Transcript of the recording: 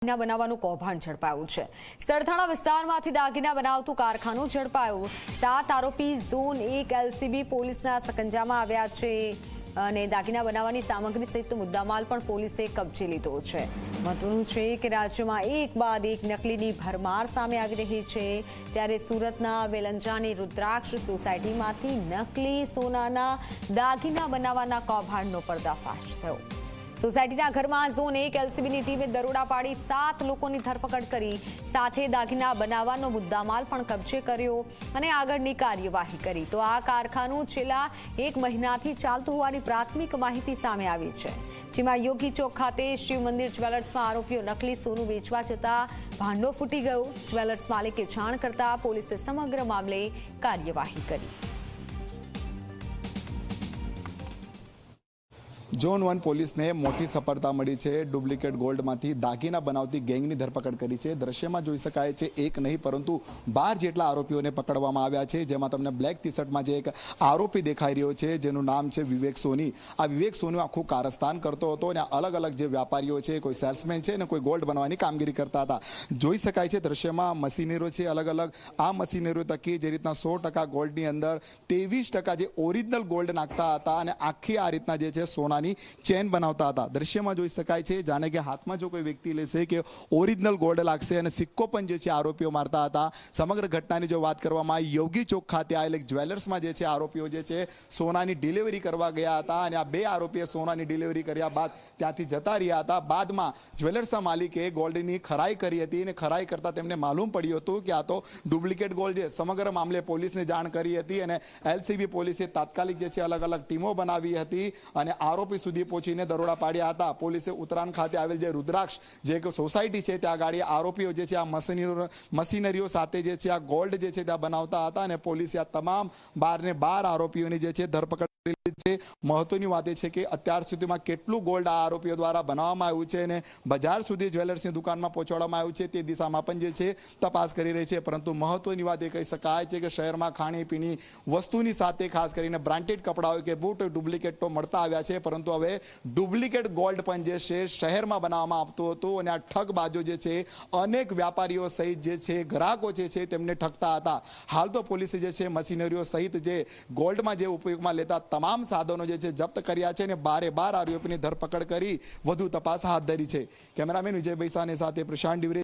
દાગીના બનાવવાનું કૌભાંડ ઝડપાયું છે। સરથાણા વિસ્તારમાંથી દાગીના બનાવતું કારખાનું ઝડપાયું। 7 આરોપી ઝોન 1 એલસીબી પોલીસના સકંજામાં આવ્યા છે અને દાગીના બનાવવાની સામગ્રી સહિતનો મુદ્દામાલ પણ પોલીસે કબજે લીધો છે। મહત્વનું છે કે રાજ્યમાં એક બાદ એક નકલીની ભરમાર સામે આવી રહી છે, ત્યારે સુરતના વેલંજાની રુદ્રાક્ષ સોસાયટીમાંથી નકલી સોનાના દાગીના બનાવવાના કૌભાંડનો પર્દાફાશ થયો। સોસાયટીના ઘરમાં ઝોન 1 એલસીબીની ટીમે દરોડા પાડી 7 લોકોની ધરપકડ કરી, સાથે દાગીના બનાવવાનો મુદ્દામાલ પણ કબજે કર્યો અને આગળની કાર્યવાહી કરી। તો આ કારખાનું છેલ્લા 1 મહિનાથી ચાલતું હોવાની પ્રાથમિક માહિતી સામે આવી છે, જેમાં યોગી ચોક ખાતે શિવ મંદિર જ્વેલર્સમાં આરોપીઓ નકલી સોનું વેચવા જતા ભાંડો ફૂટી ગયો। જ્વેલર્સ માલિકે જાણ કરતા પોલીસે સમગ્ર મામલે કાર્યવાહી કરી। ઝોન 1 પોલીસને મોટી સફળતા મળી છે। ડુપ્લિકેટ ગોલ્ડમાંથી દાગીના બનાવતી ગેંગની ધરપકડ કરી છે। દ્રશ્યમાં જોઈ શકાય છે એક નહીં પરંતુ 12 જેટલા આરોપીઓને પકડવામાં આવ્યા છે, જેમાં તમને બ્લેક ટી શર્ટમાં જે એક આરોપી દેખાઈ રહ્યો છે, જેનું નામ છે વિવેક સોની। આ વિવેક સોની આખું કારસ્તાન કરતો હતો અને અલગ અલગ જે વ્યાપારીઓ છે, કોઈ સેલ્સમેન છે અને કોઈ ગોલ્ડ બનાવવાની કામગીરી કરતા હતા। જોઈ શકાય છે દ્રશ્યમાં મશીનરીઓ છે અલગ અલગ। આ મશીનરીઓ થકી જે રીતના 100% ગોલ્ડની અંદર 23% જે ઓરિજિનલ ગોલ્ડ નાખતા હતા અને આખી આ રીતના જે છે સોનાની ચેન બનાવતા હતા। દ્રશ્યમાં જોઈ શકાય છે જાણે કે હાથમાં જો કોઈ વ્યક્તિ લેશે કે ઓરિજિનલ ગોલ્ડ લાગશે અને સિક્કો પણ જે છે આરોપીઓ મારતા હતા। સમગ્ર ઘટનાની જો વાત કરવામાં આવે, યોગી ચોક ખાતે આવેલ એક જ્વેલર્સમાં જે છે આરોપીઓ જે છે સોનાની ડિલિવરી કરવા ગયા હતા અને આ 2 આરોપીએ સોનાની ડિલિવરી કર્યા બાદ ત્યાંથી જતા રહ્યા હતા। બાદમાં જ્વેલર્સના માલિકે ગોલ્ડની ખરાઈ કરી હતી અને ખરાઈ કરતા તેમને માલુમ પડ્યું હતું કે આ તો ડુપ્લિકેટ ગોલ્ડ છે। સમગ્ર મામલે પોલીસને જાણ કરી હતી અને એલસીબી પોલીસે તાત્કાલિક જે છે અલગ અલગ ટીમો બનાવી હતી અને આરોપી સુધી પહોંચીને દરોડા પાડ્યા હતા। પોલીસે ઉત્તરાયણ ખાતે આવેલ જે રુદ્રાક્ષ જે એક સોસાયટી છે ત્યાં ગાડી આરોપીઓ જે છે આ મશીનરીઓ સાથે જે છે આ ગોલ્ડ જે છે ત્યાં બનાવતા હતા અને પોલીસે આ તમામ 12 આરોપીઓની જે છે ધરપકડ છે। મહત્વની વાત એ છે કે અત્યાર સુધીમાં કેટલું ગોલ્ડ આ આરોપીઓ દ્વારા બનાવવામાં આવ્યું છે અને બજાર સુધી જ્વેલર્સની દુકાનમાં પહોંચાડવામાં આવ્યું છે તે દિશામાં પણ જે છે તપાસ કરી રહી છે। પરંતુ મહત્વની વાત એ કહી શકાય છે કે શહેરમાં ખાણીપીણી વસ્તુની સાથે ખાસ કરીને બ્રાન્ડેડ કપડા હોય કે બૂટ ડુપ્લિકેટ તો મળતા આવ્યા છે, પરંતુ હવે ડુપ્લિકેટ ગોલ્ડ પણ જે છે શહેરમાં બનાવવામાં આવતું હતું અને આ ઠગબાજો જે છે અનેક વ્યાપારીઓ સહિત જે છે ગ્રાહકો જે છે તેમને ઠગતા હતા। હાલ તો પોલીસે જે છે મશીનરીઓ સહિત જે ગોલ્ડમાં જે ઉપયોગમાં લેતા તમામ સાધનો જે છે જપ્ત કર્યા છે અને 12 આરોપીની ધરપકડ કરી વધુ તપાસ હાથ ધરી છે। કેમેરામેન વિજય બૈસાની સાથે પ્રશાંત ડિવરે।